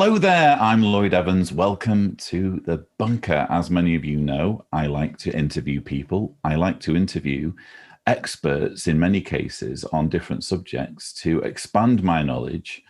Hello there, I'm Lloyd Evans. Welcome to The Bunker. As many of you know, I like to interview people. I like to interview experts in many cases on different subjects to expand my knowledge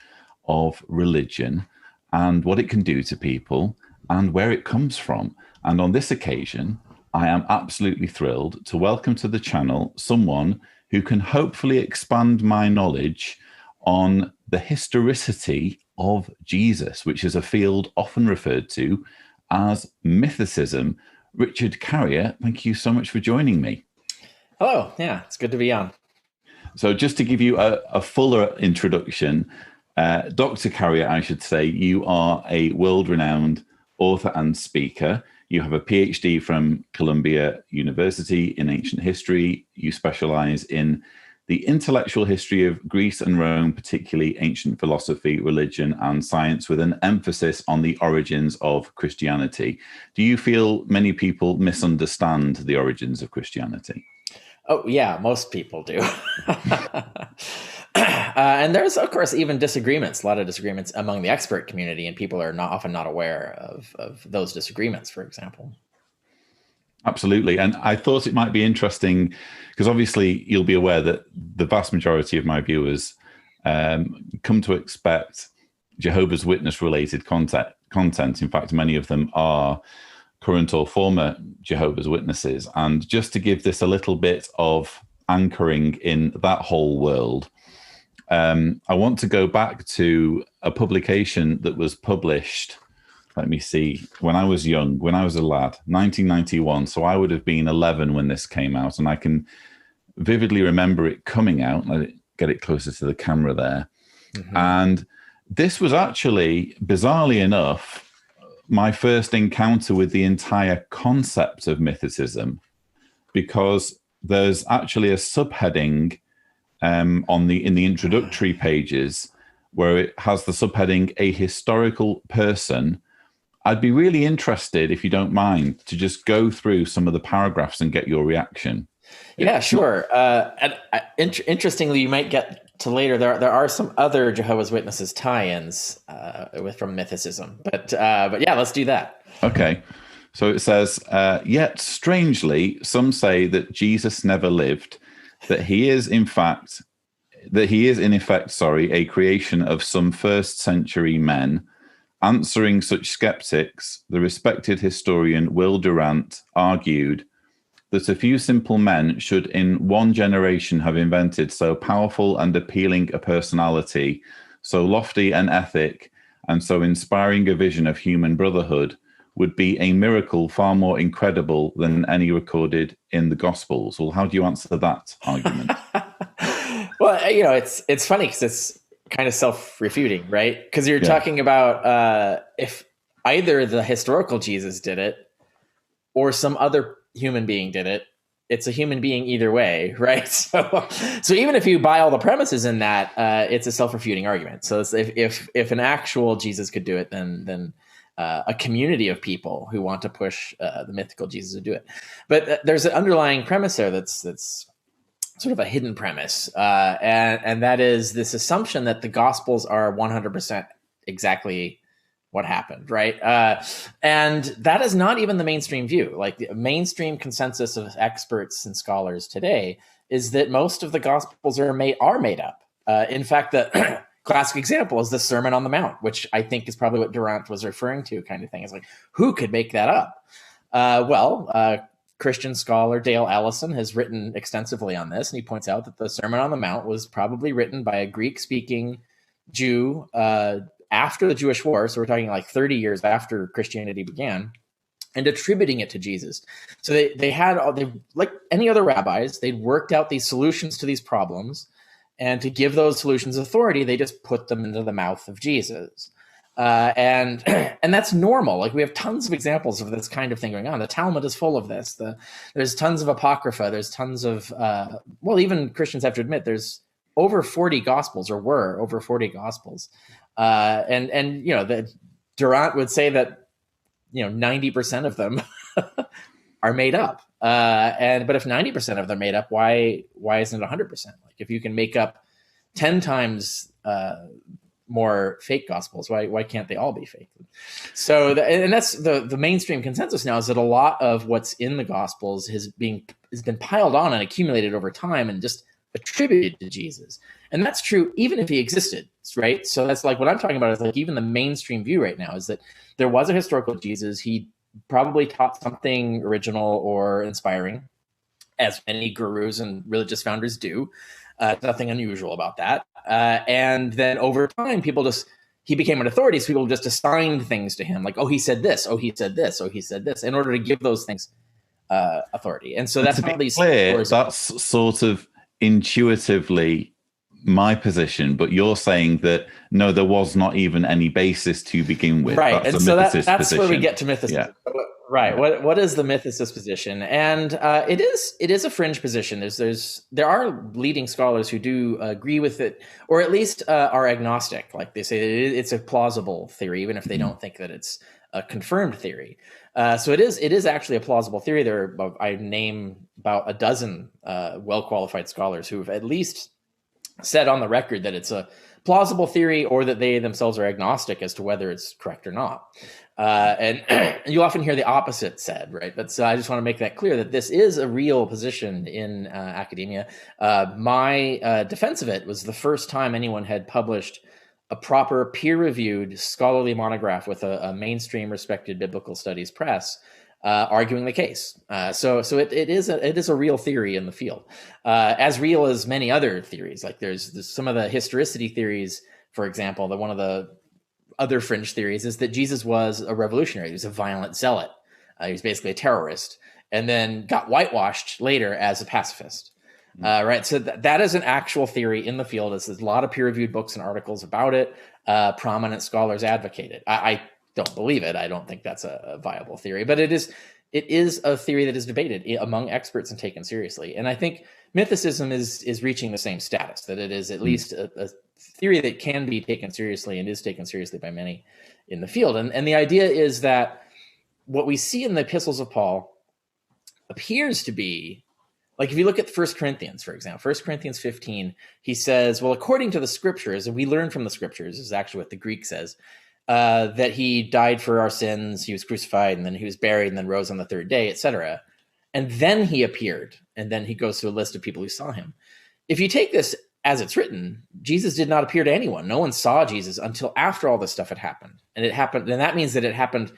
of religion and what it can do to people and where it comes from. And on this occasion, I am absolutely thrilled to welcome to the channel someone who can hopefully expand my knowledge on the historicity of Jesus, which is a field often referred to as mythicism. Richard Carrier, thank you so much for joining me. Hello. Yeah, it's good to be on. So just to give you a fuller introduction, Dr. Carrier, I should say, you are a world-renowned author and speaker. You have a PhD from Columbia University in ancient history. You specialize in the intellectual history of Greece and Rome, particularly ancient philosophy, religion, and science, with an emphasis on the origins of Christianity. Do you feel many people misunderstand the origins of Christianity? Oh, yeah, most people do. And there's, of course, even disagreements, a lot of disagreements among the expert community, and people are often not aware of those disagreements, for example. Absolutely. And I thought it might be interesting because obviously you'll be aware that the vast majority of my viewers come to expect Jehovah's Witness related content. In fact, many of them are current or former Jehovah's Witnesses. And just to give this a little bit of anchoring in that whole world, I want to go back to a publication that was published, let me see, when I was young, when I was a lad, 1991. So I would have been 11 when this came out. And I can vividly remember it coming out. Let it get it closer to the camera there. Mm-hmm. And this was actually, bizarrely enough, my first encounter with the entire concept of mythicism, because there's actually a subheading in the introductory pages where it has the subheading, a historical person. I'd be really interested, if you don't mind, to just go through some of the paragraphs and get your reaction. Yeah, sure. Interestingly, you might get to later. There are some other Jehovah's Witnesses tie-ins from mythicism, but yeah, let's do that. Okay. So it says, yet strangely, some say that Jesus never lived, that he is in effect, a creation of some first century men. Answering such skeptics, the respected historian Will Durant argued that a few simple men should in one generation have invented so powerful and appealing a personality, so lofty an ethic, and so inspiring a vision of human brotherhood would be a miracle far more incredible than any recorded in the Gospels. Well, how do you answer that argument? Well, you know, it's funny because it's kind of self-refuting, right? Because you're talking about if either the historical Jesus did it or some other human being did it, it's a human being either way, right? So even if you buy all the premises in that, it's a self-refuting argument. So if an actual Jesus could do it, then a community of people who want to push the mythical Jesus would do it. But there's an underlying premise there that's sort of a hidden premise, and that is this assumption that the Gospels are 100% exactly what happened, right? And that is not even the mainstream view. Like the mainstream consensus of experts and scholars today is that most of the Gospels are made up. In fact, the classic example is the Sermon on the Mount, which I think is probably what Durant was referring to, kind of thing. It's like, who could make that up? Christian scholar Dale Allison has written extensively on this, and he points out that the Sermon on the Mount was probably written by a Greek-speaking Jew after the Jewish War, so we're talking like 30 years after Christianity began, and attributing it to Jesus. So they like any other rabbis, they'd worked out these solutions to these problems, and to give those solutions authority, they just put them into the mouth of Jesus. And that's normal. Like we have tons of examples of this kind of thing going on. The Talmud is full of this. There's tons of Apocrypha. There's tons of, even Christians have to admit there's over 40 Gospels, or were over 40 Gospels. And you know, the Durant would say that, 90% of them are made up. But if 90% of them are made up, why isn't it 100%? Like if you can make up 10 times more fake gospels? Why can't they all be fake? So, and that's the mainstream consensus now, is that a lot of what's in the gospels has been piled on and accumulated over time and just attributed to Jesus. And that's true even if he existed, right? So that's like what I'm talking about is like even the mainstream view right now is that there was a historical Jesus. He probably taught something original or inspiring, as many gurus and religious founders do. Nothing unusual about that. And then over time, he became an authority, so people just assigned things to him, like, oh, he said this, oh, he said this, oh, he said this, in order to give those things authority. And so that's how these stories. That's sort of intuitively my position, but you're saying that no, there was not even any basis to begin with. Right, that's and so that's where we get to mythicism. Yeah. Right. What is the mythicist position? And it is a fringe position. There are leading scholars who do agree with it, or at least are agnostic. Like they say it's a plausible theory, even if they don't think that it's a confirmed theory. So it is actually a plausible theory. I name about a dozen well-qualified scholars who have at least said on the record that it's a plausible theory, or that they themselves are agnostic as to whether it's correct or not. And you often hear the opposite said, right? But so I just want to make that clear that this is a real position in academia. My defense of it was the first time anyone had published a proper peer-reviewed scholarly monograph with a mainstream respected biblical studies press arguing the case. So it is a real theory in the field, as real as many other theories. Like there's some of the historicity theories, for example, that one of the other fringe theories is that Jesus was a revolutionary. He was a violent zealot. He was basically a terrorist, and then got whitewashed later as a pacifist. Right. So that is an actual theory in the field. There's a lot of peer-reviewed books and articles about it. Prominent scholars advocate it. I don't believe it. I don't think that's a viable theory, but it is a theory that is debated among experts and taken seriously. And I think mythicism is reaching the same status, that it is at least a theory that can be taken seriously and is taken seriously by many in the field. And the idea is that what we see in the epistles of Paul appears to be, like if you look at 1 Corinthians, for example, 1 Corinthians 15, he says, well, according to the scriptures, and we learn from the scriptures, is actually what the Greek says, that he died for our sins, he was crucified, and then he was buried, and then rose on the third day, etc. And then he appeared, and then he goes through a list of people who saw him. If you take this as it's written, Jesus did not appear to anyone. No one saw Jesus until after all this stuff had happened. And it happened, and that means that it happened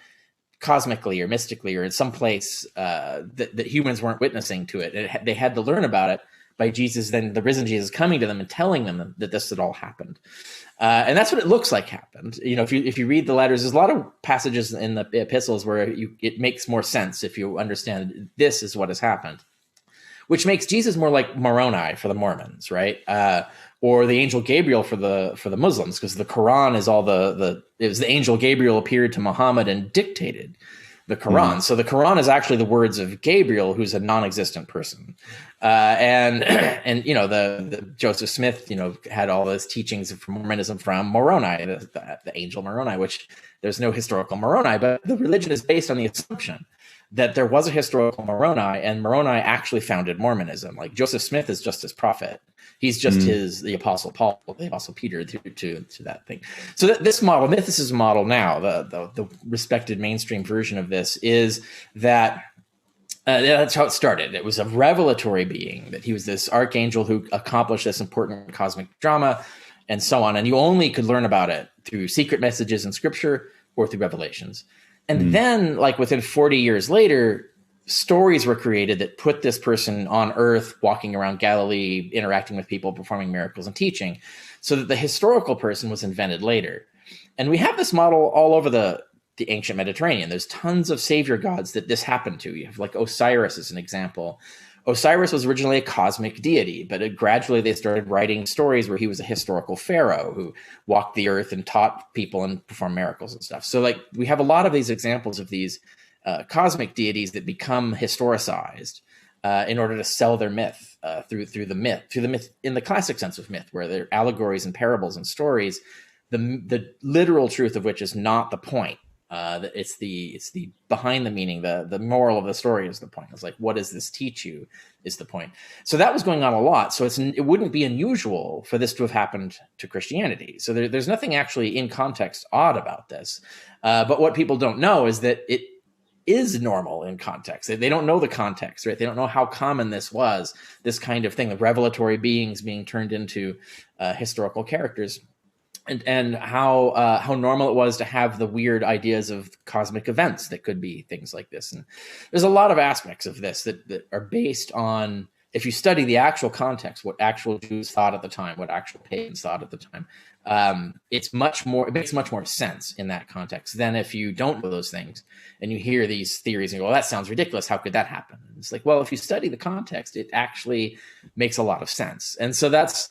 cosmically or mystically or in some place that humans weren't witnessing to it. They had to learn about it by Jesus, then the risen Jesus coming to them and telling them that this had all happened. And that's what it looks like happened. You know, if you read the letters, there's a lot of passages in the epistles where it makes more sense if you understand this is what has happened, which makes Jesus more like Moroni for the Mormons, right? Or the angel Gabriel for the Muslims, because the Quran is all it was the angel Gabriel appeared to Muhammad and dictated the Quran. So the Quran is actually the words of Gabriel, who's a non-existent person. And you know, the Joseph Smith, you know, had all those teachings from Mormonism from Moroni, the angel Moroni, which there's no historical Moroni, but the religion is based on the assumption that there was a historical Moroni, and Moroni actually founded Mormonism. Like Joseph Smith is just his prophet. He's just the Apostle Paul, the Apostle Peter to that thing. So this model, mythicism model now, the respected mainstream version of this is that that's how it started. It was a revelatory being, that he was this archangel who accomplished this important cosmic drama and so on. And you only could learn about it through secret messages in scripture or through revelations. And then, like within 40 years later, stories were created that put this person on earth, walking around Galilee, interacting with people, performing miracles and teaching, so that the historical person was invented later. And we have this model all over the ancient Mediterranean. There's tons of savior gods that this happened to. You have like Osiris as an example. Osiris was originally a cosmic deity, but gradually they started writing stories where he was a historical pharaoh who walked the earth and taught people and performed miracles and stuff. So like we have a lot of these examples of these cosmic deities that become historicized in order to sell their myth through the myth in the classic sense of myth, where they're allegories and parables and stories, the literal truth of which is not the point. It's the behind the meaning, the moral of the story is the point. It's like, what does this teach you is the point. So that was going on a lot. So it wouldn't be unusual for this to have happened to Christianity. So there's nothing actually in context odd about this. But what people don't know is that it is normal in context. They don't know the context, right? They don't know how common this was, this kind of thing, the revelatory beings being turned into historical characters. And how normal it was to have the weird ideas of cosmic events that could be things like this. And there's a lot of aspects of this that are based on, if you study the actual context, what actual Jews thought at the time, what actual pagans thought at the time, it makes much more sense in that context than if you don't know those things and you hear these theories and go, well, that sounds ridiculous. How could that happen? And it's like, well, if you study the context, it actually makes a lot of sense. And so that's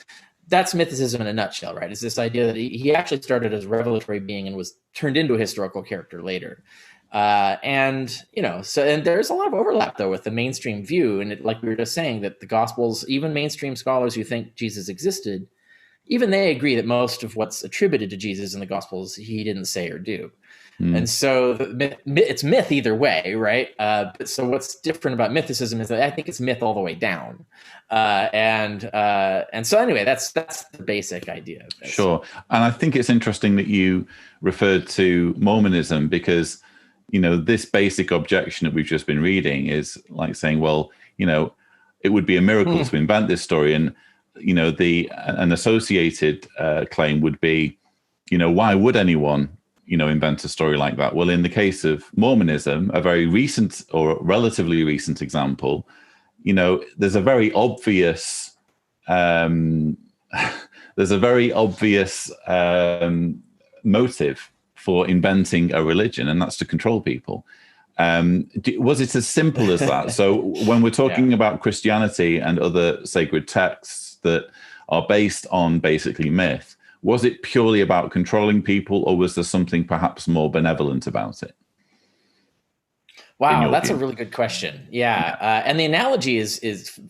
mythicism in a nutshell, right? It's this idea that he actually started as a revelatory being and was turned into a historical character later. And there's a lot of overlap though with the mainstream view. And like we were just saying, that the Gospels, even mainstream scholars who think Jesus existed, even they agree that most of what's attributed to Jesus in the Gospels, he didn't say or do. And so it's myth either way, right? So what's different about mythicism is that I think it's myth all the way down. And so anyway, that's the basic idea of this. Sure. And I think it's interesting that you referred to Mormonism, because, this basic objection that we've just been reading is like saying, well, it would be a miracle to invent this story. And, an associated claim would be, why would anyone invent a story like that? Well, in the case of Mormonism, a very recent or relatively recent example, there's a very obvious motive for inventing a religion, and that's to control people. Was it as simple as that? So when we're talking about Christianity and other sacred texts that are based on basically myth, was it purely about controlling people, or was there something perhaps more benevolent about it? Wow, that's a really good question. Yeah. And the analogy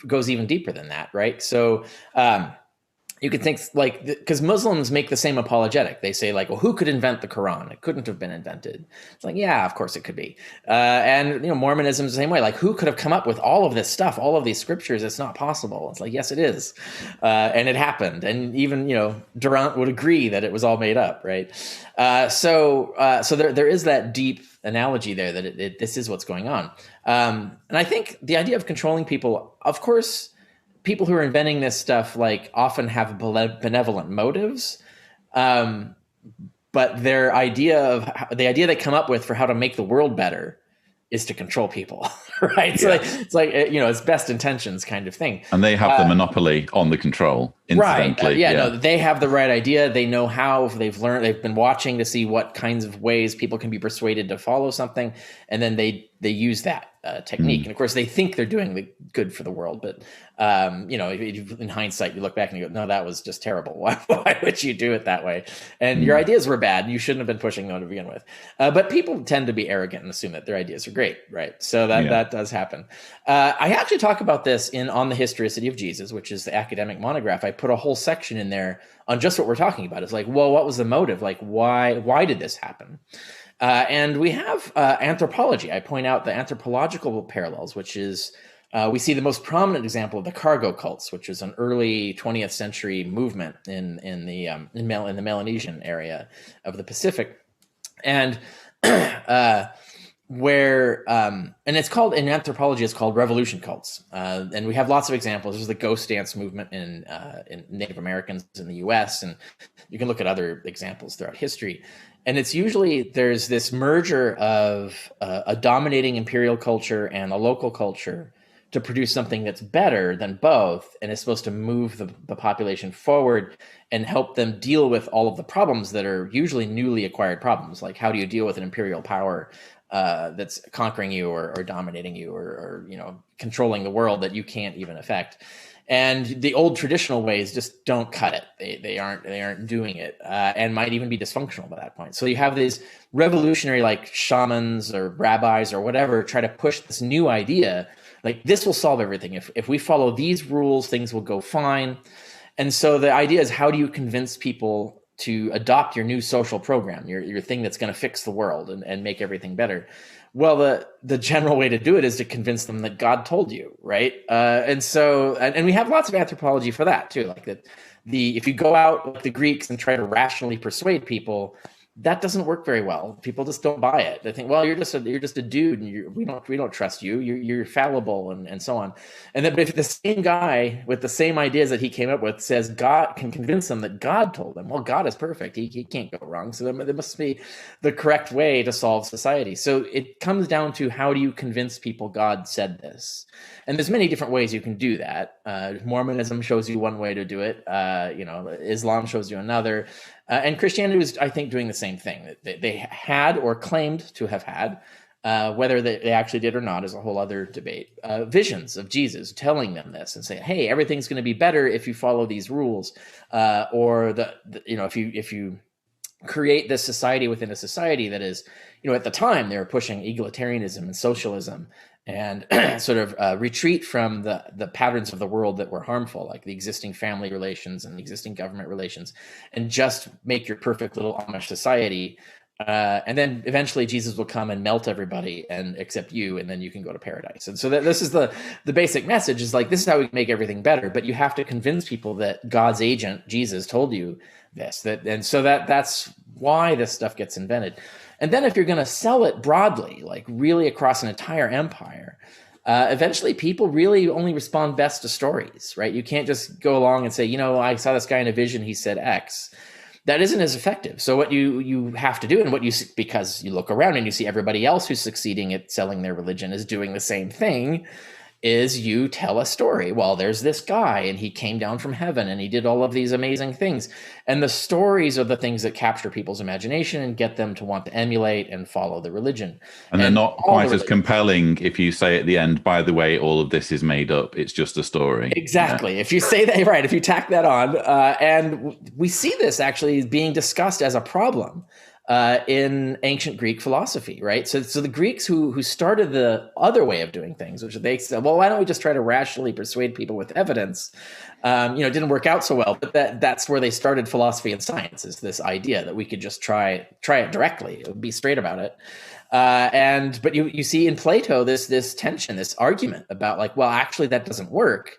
goes even deeper than that, right? So you could think like, because Muslims make the same apologetic. They say like, well, who could invent the Quran? It couldn't have been invented. It's like, yeah, of course it could be. And Mormonism is the same way. Like, who could have come up with all of this stuff, all of these scriptures? It's not possible. It's like, yes, it is. And it happened. And even, Durant would agree that it was all made up, right? So there is that deep analogy there that this is what's going on. And I think the idea of controlling people, of course, people who are inventing this stuff like often have benevolent motives, but the idea they come up with for how to make the world better is to control people, right? So it's like it's best intentions kind of thing. And they have the monopoly on the control, incidentally. Right. No, they have the right idea. They know how. They've been watching to see what kinds of ways people can be persuaded to follow something, and then they use that technique. And of course, they think they're doing the good for the world, but in hindsight, you look back and you go, "No, that was just terrible. Why would you do it that way?" And your ideas were bad. You shouldn't have been pushing them to begin with. But people tend to be arrogant and assume that their ideas are great, right? So that does happen. I actually talk about this on the Historicity of Jesus, which is the academic monograph. I put a whole section in there on just what we're talking about. It's like, well, what was the motive? Like, why did this happen? And we have anthropology. I point out the anthropological parallels, which is we see the most prominent example of the cargo cults, which is an early 20th century movement in the Melanesian area of the Pacific, and where and it's called in anthropology, it's called revolution cults, and we have lots of examples. There's the ghost dance movement in Native Americans in the U.S., and you can look at other examples throughout history. And it's usually there's this merger of a dominating imperial culture and a local culture to produce something that's better than both, and it's supposed to move the population forward and help them deal with all of the problems that are usually newly acquired problems. Like, how do you deal with an imperial power that's conquering you or dominating you or controlling the world that you can't even affect? And the old traditional ways just don't cut it. They aren't doing it, and might even be dysfunctional by that point. So you have these revolutionary like shamans or rabbis or whatever try to push this new idea, like this will solve everything. If we follow these rules, things will go fine. And so the idea is, how do you convince people to adopt your new social program, your thing that's going to fix the world and make everything better. Well, the general way to do it is to convince them that God told you, right? And we have lots of anthropology for that too. Like that, if you go out like the Greeks and try to rationally persuade people, that doesn't work very well. People just don't buy it. They think, well, you're just a dude, and we don't trust you. You're fallible, and so on. And then, but if the same guy with the same ideas that he came up with says God can convince them that God told them, well, God is perfect. He can't go wrong. So there must be the correct way to solve society. So it comes down to, how do you convince people God said this? And there's many different ways you can do that. Mormonism shows you one way to do it. Islam shows you another. And Christianity was, I think, doing the same thing. They had or claimed to have had, whether they actually did or not is a whole other debate, visions of Jesus telling them this and saying, hey, everything's going to be better if you follow these rules. If you create this society within a society that is, at the time they were pushing egalitarianism and socialism and sort of retreat from the patterns of the world that were harmful, like the existing family relations and the existing government relations, and just make your perfect little Amish society. And then eventually Jesus will come and melt everybody and accept you, and then you can go to paradise. And so this is the basic message, is like, this is how we make everything better, but you have to convince people that God's agent, Jesus, told you this. That's why this stuff gets invented. And then if you're going to sell it broadly, like really across an entire empire, eventually people really only respond best to stories, right? You can't just go along and say, I saw this guy in a vision, he said X. That isn't as effective. So what you have to do, and because you look around and you see everybody else who's succeeding at selling their religion is doing the same thing, is you tell a story. Well, there's this guy and he came down from heaven and he did all of these amazing things. And the stories are the things that capture people's imagination and get them to want to emulate and follow the religion. And they're not quite as compelling if you say at the end, by the way, all of this is made up. It's just a story. Exactly. Yeah. If you say that, right, if you tack that on, and we see this actually being discussed as a problem in ancient Greek philosophy, right? So the Greeks who started the other way of doing things, which they said, well, why don't we just try to rationally persuade people with evidence? It didn't work out so well, but that's where they started philosophy and science, is this idea that we could just try it directly, be straight about it. But you see in Plato this tension, this argument about like, well, actually that doesn't work.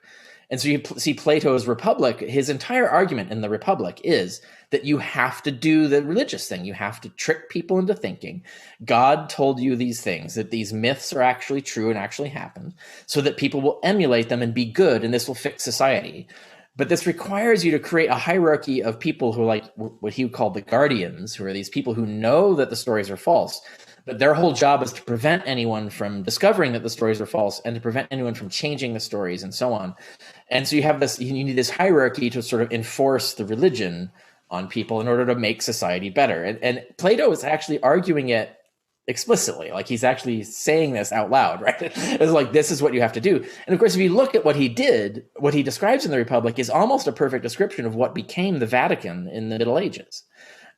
And so you see Plato's Republic, his entire argument in the Republic is that you have to do the religious thing. You have to trick people into thinking God told you these things, that these myths are actually true and actually happened, so that people will emulate them and be good, and this will fix society. But this requires you to create a hierarchy of people who are like what he would call the guardians, who are these people who know that the stories are false, but their whole job is to prevent anyone from discovering that the stories are false and to prevent anyone from changing the stories and so on. And so you need this hierarchy to sort of enforce the religion on people in order to make society better. And Plato is actually arguing it explicitly, like he's actually saying this out loud, right? It's like, this is what you have to do. And of course, if you look at what he did, what he describes in the Republic is almost a perfect description of what became the Vatican in the Middle Ages.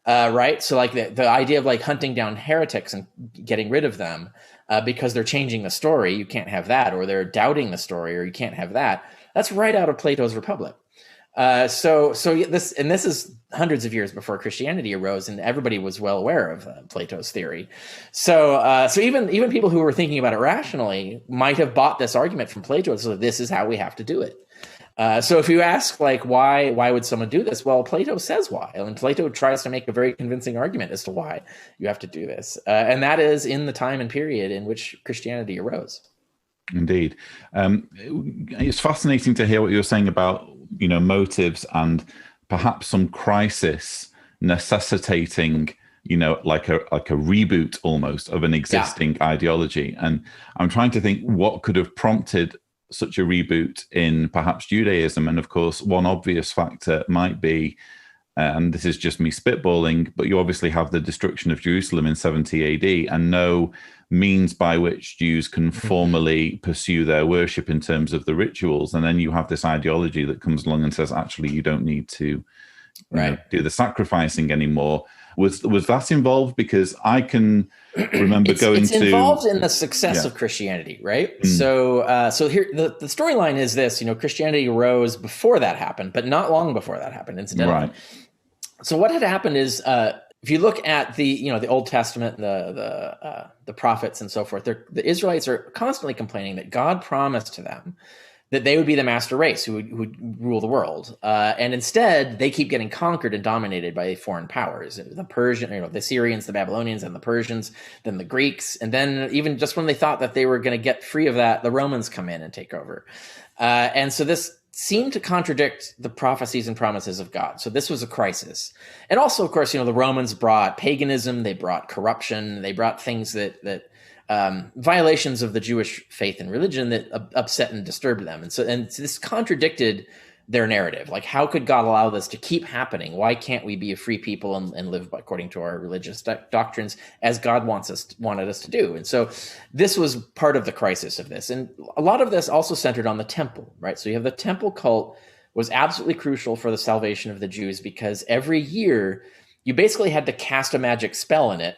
Right. So like the idea of like hunting down heretics and getting rid of them because they're changing the story, you can't have that, or they're doubting the story, or you can't have that. That's right out of Plato's Republic. So this is hundreds of years before Christianity arose, and everybody was well aware of Plato's theory. So even people who were thinking about it rationally might have bought this argument from Plato. So this is how we have to do it. So if you ask, like, why would someone do this? Well, Plato says why. And Plato tries to make a very convincing argument as to why you have to do this. And that is in the time and period in which Christianity arose. Indeed. It's fascinating to hear what you're saying about, motives and perhaps some crisis necessitating, like a reboot almost of an existing ideology. And I'm trying to think what could have prompted such a reboot in perhaps Judaism. And of course, one obvious factor might be, and this is just me spitballing, but you obviously have the destruction of Jerusalem in 70 AD and no means by which Jews can formally pursue their worship in terms of the rituals. And then you have this ideology that comes along and says, actually, you don't need to do the sacrificing anymore. Was that involved? Because I can remember it's involved in the success of Christianity, right? So here the storyline is this: Christianity arose before that happened, but not long before that happened, incidentally. So what had happened is, if you look at the Old Testament, the prophets and so forth, the Israelites are constantly complaining that God promised to them that they would be the master race who would rule the world, and instead they keep getting conquered and dominated by foreign powers, the Persian, the Syrians, the Babylonians, and the Persians, then the Greeks, and then even just when they thought that they were going to get free of that, the Romans come in and take over, and so this seemed to contradict the prophecies and promises of God. So this was a crisis. And also, of course, the Romans brought paganism, they brought corruption, they brought things that violations of the Jewish faith and religion that upset and disturbed them. And so this contradicted their narrative. Like, how could God allow this to keep happening? Why can't we be a free people and live according to our religious doctrines as God wanted us to do? And so this was part of the crisis of this. And a lot of this also centered on the temple, right? So you have the temple cult was absolutely crucial for the salvation of the Jews, because every year you basically had to cast a magic spell in it,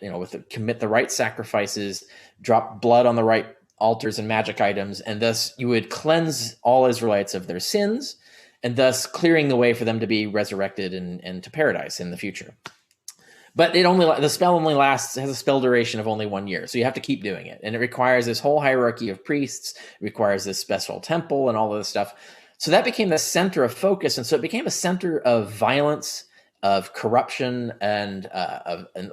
commit the right sacrifices, drop blood on the right altars and magic items, and thus you would cleanse all Israelites of their sins, and thus clearing the way for them to be resurrected and to paradise in the future. But the spell only has a spell duration of only 1 year, so you have to keep doing it, and it requires this whole hierarchy of priests, it requires this special temple and all of this stuff. So that became the center of focus, and so it became a center of violence, of corruption, and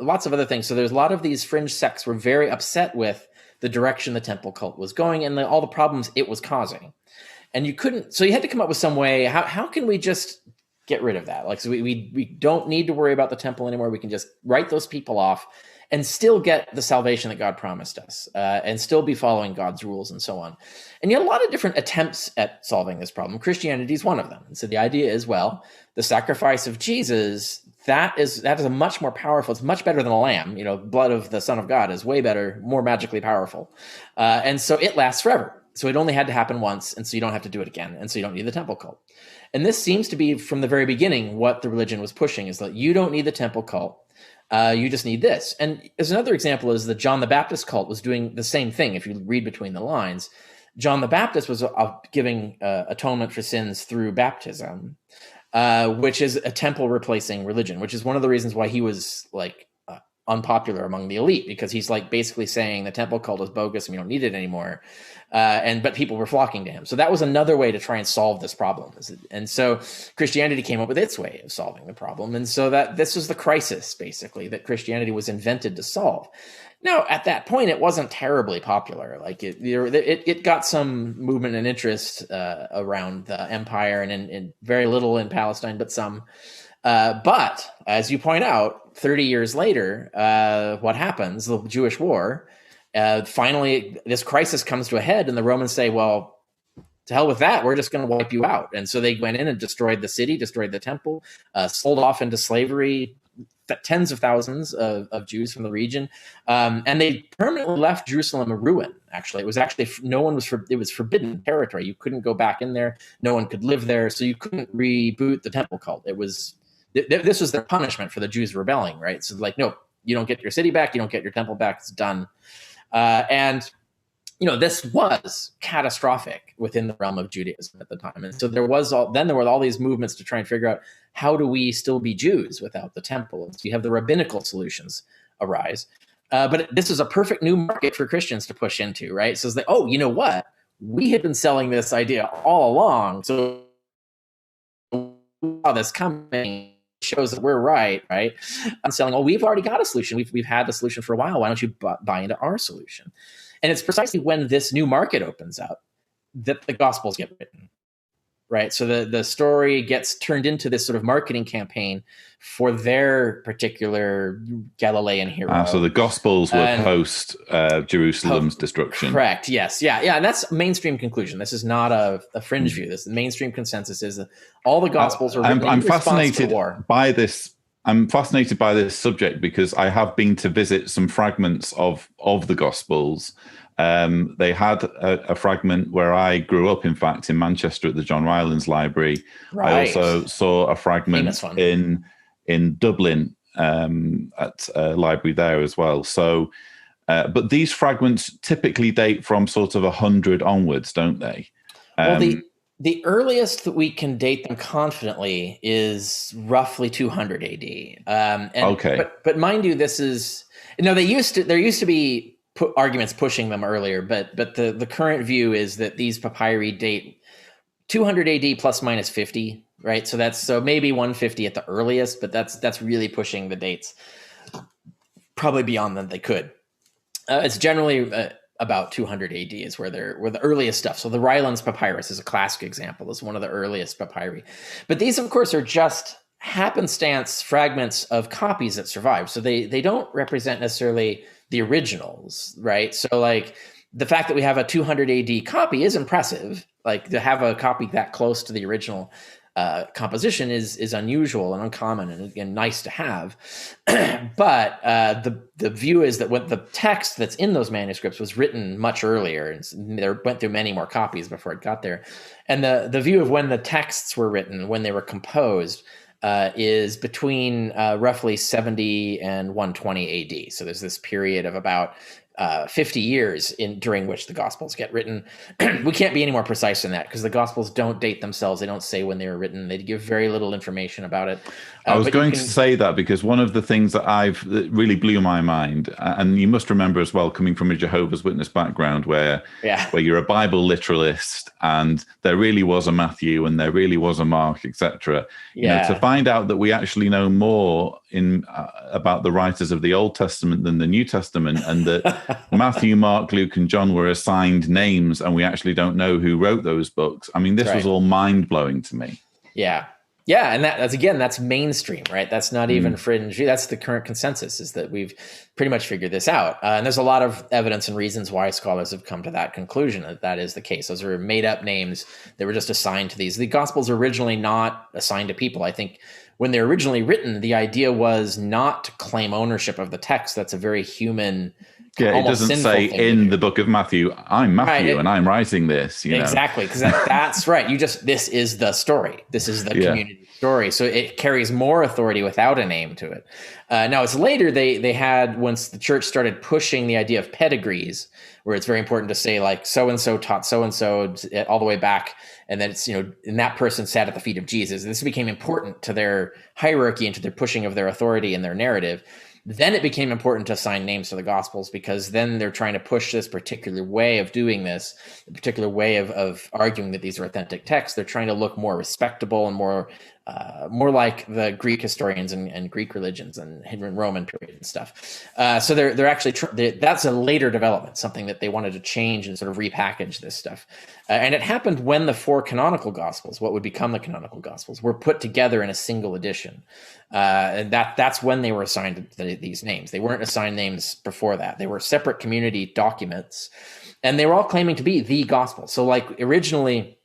lots of other things. So there's a lot of these fringe sects were very upset with the direction the temple cult was going and all the problems it was causing. And you had to come up with some way. How can we just get rid of that? Like, so we don't need to worry about the temple anymore. We can just write those people off and still get the salvation that God promised us, and still be following God's rules and so on. And you had a lot of different attempts at solving this problem. Christianity is one of them. And so the idea is, well, the sacrifice of Jesus, that is a much more powerful, it's much better than a lamb. Blood of the Son of God is way better, more magically powerful. And so it lasts forever. So it only had to happen once, and so you don't have to do it again, and so you don't need the temple cult. And this seems to be, from the very beginning, what the religion was pushing, is that you don't need the temple cult. You just need this. And as another example is the John the Baptist cult was doing the same thing. If you read between the lines, John the Baptist was giving atonement for sins through baptism, which is a temple replacing religion, which is one of the reasons why he was unpopular among the elite, because he's basically saying the temple cult is bogus and we don't need it anymore. But people were flocking to him. So that was another way to try and solve this problem. And so Christianity came up with its way of solving the problem. And so this was the crisis, basically, that Christianity was invented to solve. Now, at that point, it wasn't terribly popular. It got some movement and interest around the empire, and very little in Palestine, but some. But as you point out, 30 years later, what happens? The Jewish War. Finally, this crisis comes to a head, and the Romans say, well, to hell with that, we're just going to wipe you out. And so they went in and destroyed the city, destroyed the temple, sold off into slavery tens of thousands of Jews from the region, and they permanently left Jerusalem a ruin. Actually, it was forbidden territory. You couldn't go back in there. No one could live there, so you couldn't reboot the temple cult. This was their punishment for the Jews rebelling, right? So no, you don't get your city back, you don't get your temple back, it's done. And this was catastrophic within the realm of Judaism at the time. And so there were all these movements to try and figure out, how do we still be Jews without the temple? And so you have the rabbinical solutions arise. But this is a perfect new market for Christians to push into, right? So it's like, oh, you know what? We had been selling this idea all along. So this coming shows that we're right? I'm selling, we've already got a solution. We've had the solution for a while. Why don't you buy into our solution? And it's precisely when this new market opens up that the Gospels get written, right? So the story gets turned into this sort of marketing campaign for their particular Galilean hero. So the Gospels were post Jerusalem's destruction. Correct. Yes. Yeah. And that's mainstream conclusion. This is not a fringe view. This mainstream consensus is that all the Gospels are written in response to the war. I'm fascinated by this subject because I have been to visit some fragments of the Gospels. They had a fragment where I grew up, in fact, in Manchester at the John Rylands Library. Right. I also saw a fragment in Dublin at a library there as well. So, but these fragments typically date from sort of 100 onwards, don't they? Well, The earliest that we can date them confidently is roughly 200 AD. Okay. But mind you, this is there used to be arguments pushing them earlier, but the current view is that these papyri date 200 AD plus minus 50, right? So maybe 150 at the earliest, but that's really pushing the dates probably beyond than they could. It's generally about 200 AD is where the earliest stuff. So the Rylands Papyrus is a classic example. It's one of the earliest papyri. But these, of course, are just happenstance fragments of copies that survive. So they don't represent necessarily the originals, right? So like the fact that we have a 200 AD copy is impressive. Like to have a copy that close to the original composition is unusual and uncommon and again nice to have. But the view is that what the text that's in those manuscripts was written much earlier, and there went through many more copies before it got there. And the view of when the texts were written, when they were composed, is between roughly 70 and 120 AD. So there's this period of about 50 years during which the Gospels get written. We can't be any more precise than that because the Gospels don't date themselves. They don't say when they were written. They give very little information about it. I was going to say that because one of the things that really blew my mind, and you must remember as well, coming from a Jehovah's Witness background where you're a Bible literalist and there really was a Matthew and there really was a Mark, etc. You know, to find out that we actually know more about the writers of the Old Testament than the New Testament, and that Matthew, Mark, Luke, and John were assigned names and we actually don't know who wrote those books. I mean, this was all mind-blowing to me. Yeah, and that's mainstream, right? That's not even fringe. That's the current consensus, is that we've pretty much figured this out. And there's a lot of evidence and reasons why scholars have come to that conclusion, that is the case. Those are made-up names that were just assigned to these. The Gospels are originally not assigned to people. I think when they're originally written, the idea was not to claim ownership of the text. That's a very human. Yeah, it doesn't say in the book of Matthew, I'm Matthew and I'm writing this. Exactly, because that's right. This is the story. This is the community story. So it carries more authority without a name to it. Now, it's later they had, once the church started pushing the idea of pedigrees, where it's very important to say like so-and-so taught so-and-so all the way back. And then it's, and that person sat at the feet of Jesus. This became important to their hierarchy and to their pushing of their authority and their narrative. Then it became important to assign names to the Gospels, because then they're trying to push this particular way of doing this, a particular way of arguing that these are authentic texts. They're trying to look more respectable and more like the Greek historians and Greek religions and Roman period and stuff. So they're actually that's a later development, something that they wanted to change and sort of repackage this stuff. And it happened when the four canonical Gospels, what would become the canonical Gospels, were put together in a single edition. And that's when they were assigned these names. They weren't assigned names before that. They were separate community documents, and they were all claiming to be the gospel. So like originally,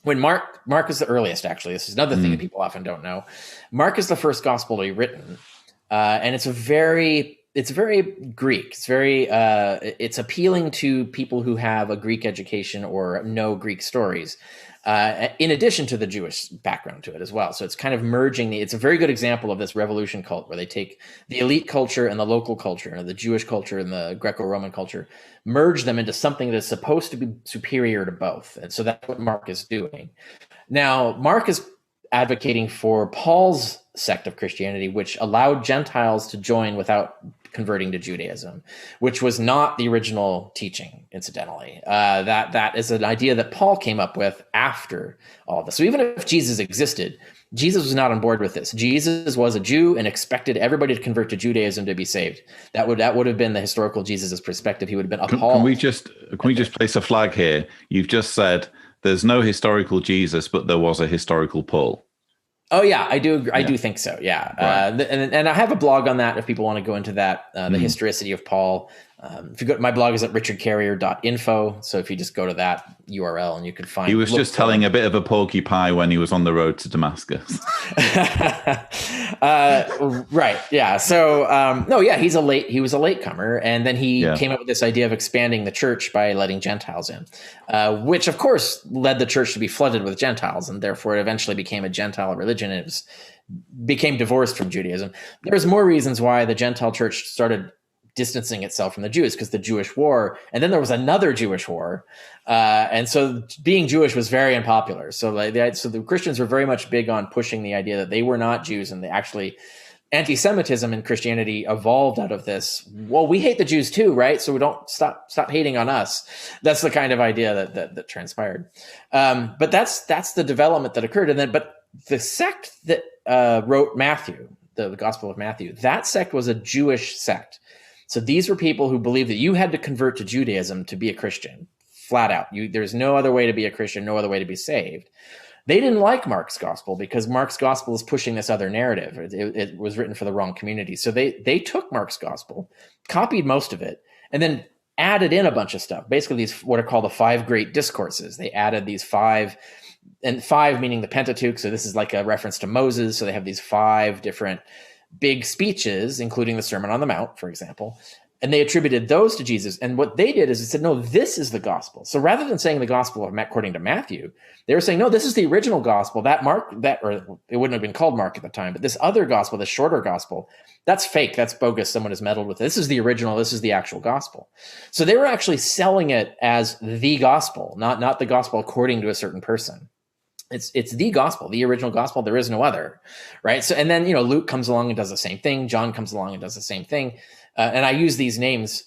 when Mark is the earliest, actually, this is another thing that people often don't know. Mark is the first gospel to be written. And it's very Greek. It's appealing to people who have a Greek education or know Greek stories. In addition to the Jewish background to it as well. So it's kind of merging. It's a very good example of this revolution cult, where they take the elite culture and the local culture, the Jewish culture and the Greco-Roman culture, merge them into something that is supposed to be superior to both. And so that's what Mark is doing. Now, Mark is advocating for Paul's sect of Christianity, which allowed Gentiles to join without converting to Judaism, which was not the original teaching, incidentally. That is an idea that Paul came up with after all this. So even if Jesus existed, Jesus was not on board with this. Jesus was a Jew and expected everybody to convert to Judaism to be saved. That would have been the historical Jesus' perspective. He would have been appalled. Can we just place a flag here? You've just said there's no historical Jesus, but there was a historical Paul. Oh yeah, I do. I do think so. Yeah, right. And I have a blog on that if people want to go into that. The Historicity of Paul. If you go, my blog is at richardcarrier.info. So if you just go to that URL and you can find. He was just telling a bit of a porky pie when he was on the road to Damascus. Right. Yeah. So he was a latecomer, and then he came up with this idea of expanding the church by letting Gentiles in, which of course led the church to be flooded with Gentiles, and therefore it eventually became a Gentile religion. And it became divorced from Judaism. There's more reasons why the Gentile church started distancing itself from the Jews because the Jewish war, and then there was another Jewish war, and so being Jewish was very unpopular. So so the Christians were very much big on pushing the idea that they were not Jews, and they actually anti-Semitism in Christianity evolved out of this. Well, we hate the Jews too, right? So we don't stop hating on us. That's the kind of idea that transpired. But that's the development that occurred, but the sect that wrote Matthew, the Gospel of Matthew, that sect was a Jewish sect. So these were people who believed that you had to convert to Judaism to be a Christian, flat out. There's no other way to be a Christian, no other way to be saved. They didn't like Mark's gospel because Mark's gospel is pushing this other narrative. It was written for the wrong community. So they took Mark's gospel, copied most of it, and then added in a bunch of stuff. Basically, these what are called the 5 great discourses. They added these 5, and 5 meaning the Pentateuch. So this is like a reference to Moses. So they have these 5 different big speeches, including the Sermon on the Mount, for example. And they attributed those to Jesus. And what they did is they said, no, this is the gospel. So rather than saying the gospel according to Matthew, they were saying, no, this is the original gospel. That Mark, or it wouldn't have been called Mark at the time, but this other gospel, this shorter gospel, that's fake. That's bogus. Someone has meddled with it. This is the original. This is the actual gospel. So they were actually selling it as the gospel, not the gospel according to a certain person. It's the gospel, the original gospel. There is no other, right? So, and then, Luke comes along and does the same thing. John comes along and does the same thing. And I use these names,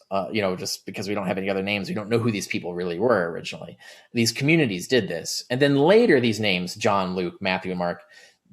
just because we don't have any other names. We don't know who these people really were originally. These communities did this. And then later these names, John, Luke, Matthew, and Mark,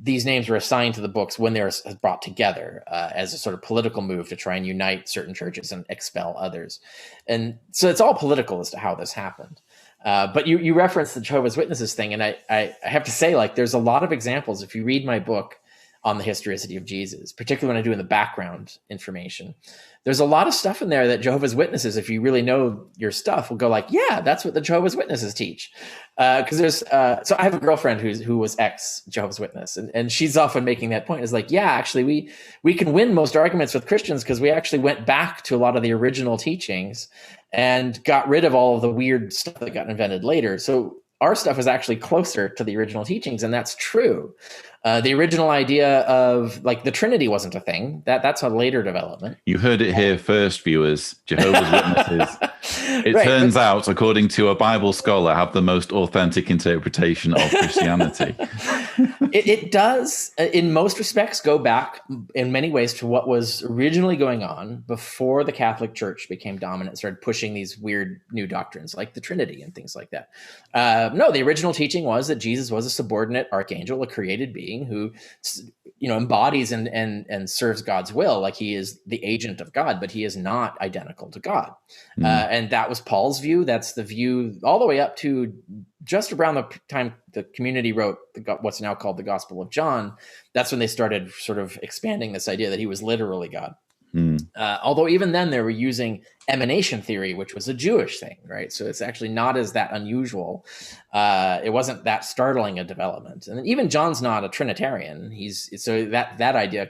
these names were assigned to the books when they were brought together as a sort of political move to try and unite certain churches and expel others. And so it's all political as to how this happened. But you referenced the Jehovah's Witnesses thing. And I have to say, there's a lot of examples. If you read my book on the historicity of Jesus, particularly when I do in the background information, there's a lot of stuff in there that Jehovah's Witnesses, if you really know your stuff, will go yeah, that's what the Jehovah's Witnesses teach. Because there's, so I have a girlfriend who was ex Jehovah's Witness, and she's often making that point. Is yeah, actually we can win most arguments with Christians because we actually went back to a lot of the original teachings and got rid of all of the weird stuff that got invented later. So our stuff is actually closer to the original teachings, and that's true. The original idea of the Trinity wasn't a thing. That's a later development. You heard it here first, viewers. Jehovah's Witnesses. It turns out, according to a Bible scholar, have the most authentic interpretation of Christianity. It does, in most respects, go back in many ways to what was originally going on before the Catholic Church became dominant and started pushing these weird new doctrines like the Trinity and things like that. No, the original teaching was that Jesus was a subordinate archangel, a created being who embodies and serves God's will. He is the agent of God, but he is not identical to God. And that was Paul's view. That's the view all the way up to just around the time the community wrote what's now called the Gospel of John. That's when they started sort of expanding this idea that he was literally God. Although even then they were using emanation theory, which was a Jewish thing, right? So it's actually not as that unusual. It wasn't that startling a development. And even John's not a Trinitarian. So that idea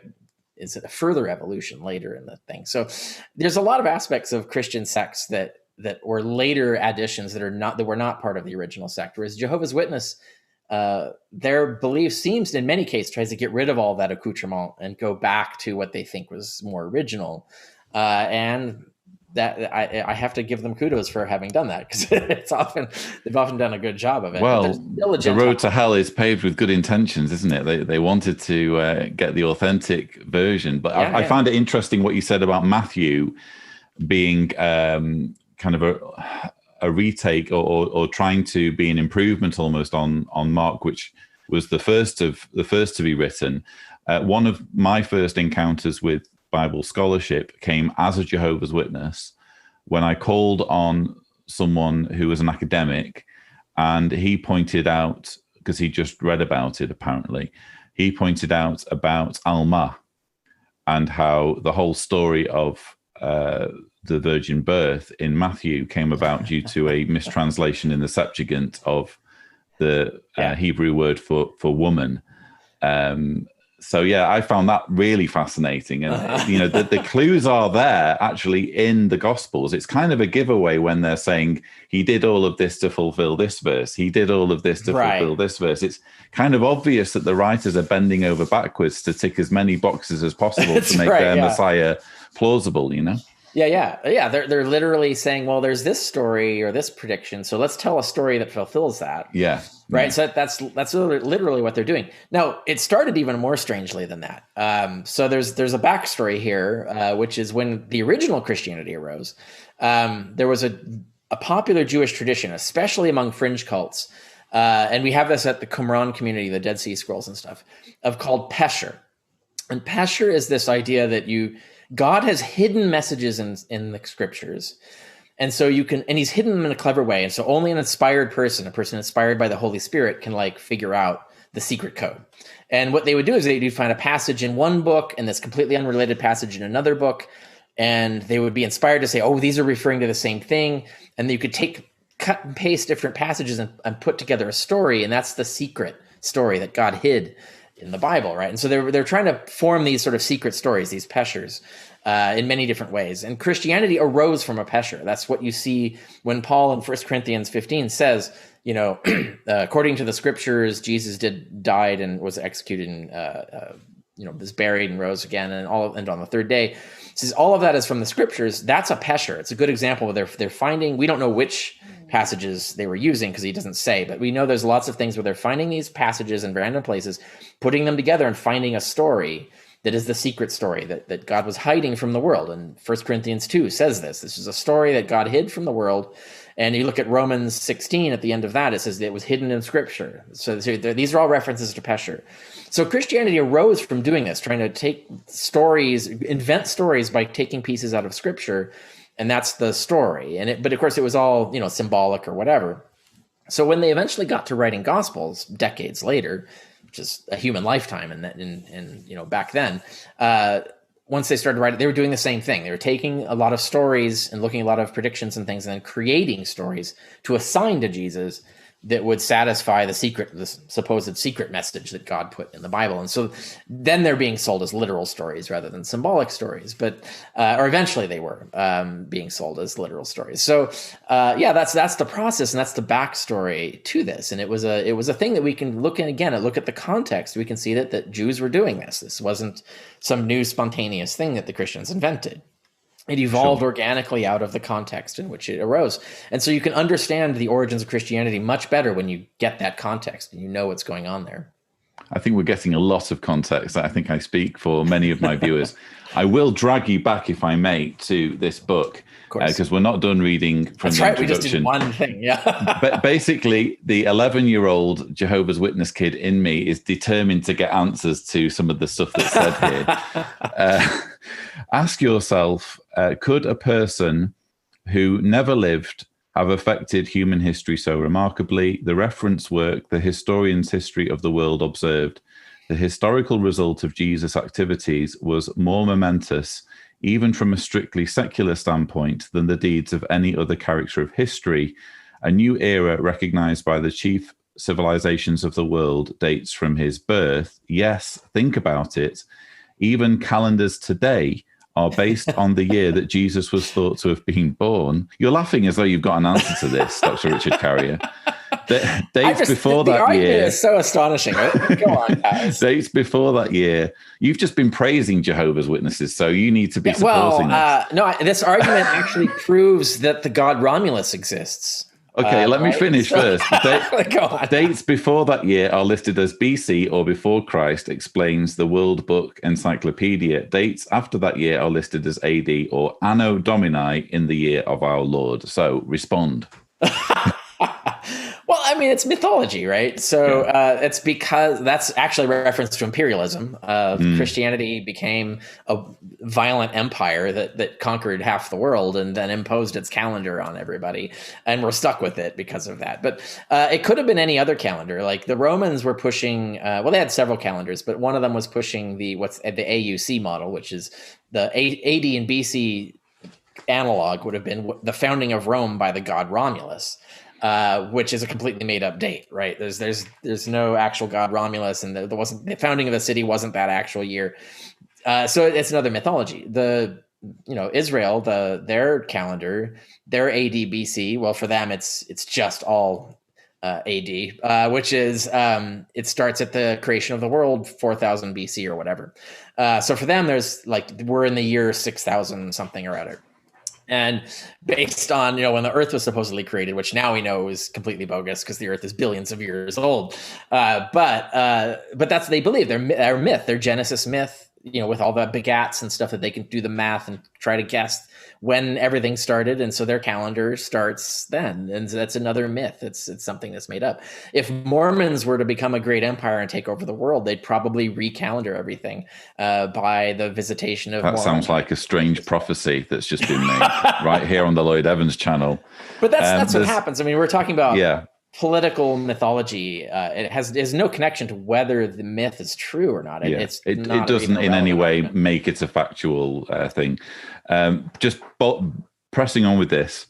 is a further evolution later in the thing. So there's a lot of aspects of Christian sects that were later additions that were not part of the original sect. Whereas Jehovah's Witness, their belief seems in many cases tries to get rid of all that accoutrement and go back to what they think was more original. And that I have to give them kudos for having done that, because they've often done a good job of it. Well, the road to hell is paved with good intentions, isn't it? They wanted to get the authentic version. But I find it interesting what you said about Matthew being kind of a retake or trying to be an improvement almost on Mark, which was the first to be written. One of my first encounters with Bible scholarship came as a Jehovah's Witness when I called on someone who was an academic, and he pointed out, because he just read about it apparently, he pointed out about Alma and how the whole story of the virgin birth in Matthew came about due to a mistranslation in the Septuagint of the Hebrew word for woman. So I found that really fascinating, and the clues are there actually in the Gospels. It's kind of a giveaway when they're saying he did all of this to fulfill this verse. He did all of this to fulfill this verse. It's kind of obvious that the writers are bending over backwards to tick as many boxes as possible to make their Messiah plausible. Yeah. They're literally saying, well, there's this story or this prediction, so let's tell a story that fulfills that. Yeah. Right. So that's literally what they're doing. Now, it started even more strangely than that. So there's a backstory here, which is when the original Christianity arose. There was a popular Jewish tradition, especially among fringe cults, and we have this at the Qumran community, the Dead Sea Scrolls and stuff, of called Pesher. And Pesher is this idea that God has hidden messages in the scriptures. And so and he's hidden them in a clever way. And so only an inspired person, a person inspired by the Holy Spirit, can figure out the secret code. And what they would do is they'd find a passage in one book and this completely unrelated passage in another book. And they would be inspired to say, oh, these are referring to the same thing. And you could cut and paste different passages and put together a story. And that's the secret story that God hid in the Bible, right? And so they're trying to form these sort of secret stories, these peshers, in many different ways. And Christianity arose from a pesher. That's what you see when Paul in 1 Corinthians 15 says, according to the scriptures, Jesus died and was executed and was buried and rose again and on the third day. It says all of that is from the scriptures. That's a pesher. It's a good example where they're finding. We don't know which passages they were using because he doesn't say, but we know there's lots of things where they're finding these passages in random places, putting them together and finding a story that is the secret story that God was hiding from the world. And 1 Corinthians 2 says this is a story that God hid from the world. And you look at Romans 16 at the end of that, it says that it was hidden in scripture. So these are all references to pesher. So Christianity arose from doing this, trying to take stories, invent stories by taking pieces out of scripture. And that's the story. But of course it was all, symbolic or whatever. So when they eventually got to writing gospels decades later, which is a human lifetime, and back then, once they started writing, they were doing the same thing. They were taking a lot of stories and looking at a lot of predictions and things, and then creating stories to assign to Jesus that would satisfy the supposed secret message that God put in the Bible. And so then they're being sold as literal stories rather than symbolic stories, or eventually they were being sold as literal stories. So that's the process, and that's the backstory to this. And it was a thing that we can look at the context. We can see that Jews were doing this. This wasn't some new spontaneous thing that the Christians invented. It evolved organically out of the context in which it arose. And so you can understand the origins of Christianity much better when you get that context and you know what's going on there. I think we're getting a lot of context. I think I speak for many of my viewers. I will drag you back, if I may, to this book, because we're not done reading from the introduction. We just did one thing, yeah. But basically, the 11-year-old Jehovah's Witness kid in me is determined to get answers to some of the stuff that's said here. Ask yourself, could a person who never lived have affected human history so remarkably? The reference work, the historian's history of the world observed, the historical result of Jesus' activities was more momentous, even from a strictly secular standpoint, than the deeds of any other character of history. A new era recognized by the chief civilizations of the world dates from his birth. Yes, think about it. Even calendars today are based on the year that Jesus was thought to have been born. You're laughing as though you've got an answer to this, Dr. Richard Carrier. Dates before that year is so astonishing. Go on, guys. Dates before that year. You've just been praising Jehovah's Witnesses, so you need to be supporting this. No, this argument actually proves that the god Romulus exists. Okay, let me finish first. Dates before that year are listed as BC or before Christ, explains the World Book Encyclopedia. Dates after that year are listed as AD or Anno Domini, in the year of our Lord. So respond. Well, I mean, it's mythology, right? So it's because that's actually a reference to imperialism. Christianity became a violent empire that conquered half the world and then imposed its calendar on everybody. And we're stuck with it because of that. But it could have been any other calendar. Like the Romans were pushing, they had several calendars, but one of them was pushing the AUC model, which is the AD and BC analog would have been the founding of Rome by the god Romulus. Which is a completely made up date, right? There's no actual god Romulus, and the founding of the city wasn't that actual year. So it's another mythology. Israel, their calendar, their AD BC. Well, for them, it's just all AD, which is it starts at the creation of the world, 4000 BC or whatever. So for them, there's we're in the year 6000 something or other. And based on, when the Earth was supposedly created, which now we know is completely bogus because the Earth is billions of years old. But that's they believe their myth, their Genesis myth, with all the begats and stuff that they can do the math and try to guess when everything started, and so their calendar starts then, and that's another myth. It's something that's made up. If Mormons were to become a great empire and take over the world, they'd probably recalendar everything by the visitation of. That sounds like a strange prophecy that's just been made right here on the Lloyd Evans channel. But that's what happens. I mean, we're talking about political mythology. It has no connection to whether the myth is true or not. It doesn't in any way make it a factual thing. Just pressing on with this.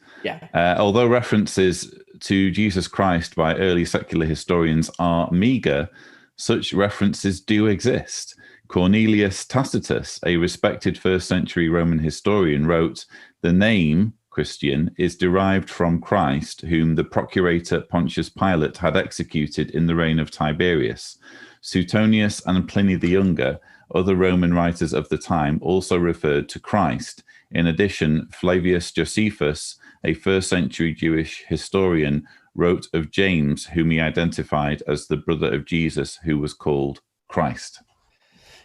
Although references to Jesus Christ by early secular historians are meager, such references do exist. Cornelius Tacitus, a respected first century Roman historian, wrote, "The name Christian is derived from Christ, whom the procurator Pontius Pilate had executed in the reign of Tiberius. Suetonius and Pliny the Younger, other Roman writers of the time, also referred to Christ. In addition, Flavius Josephus, a first century Jewish historian, wrote of James, whom he identified as the brother of Jesus, who was called Christ."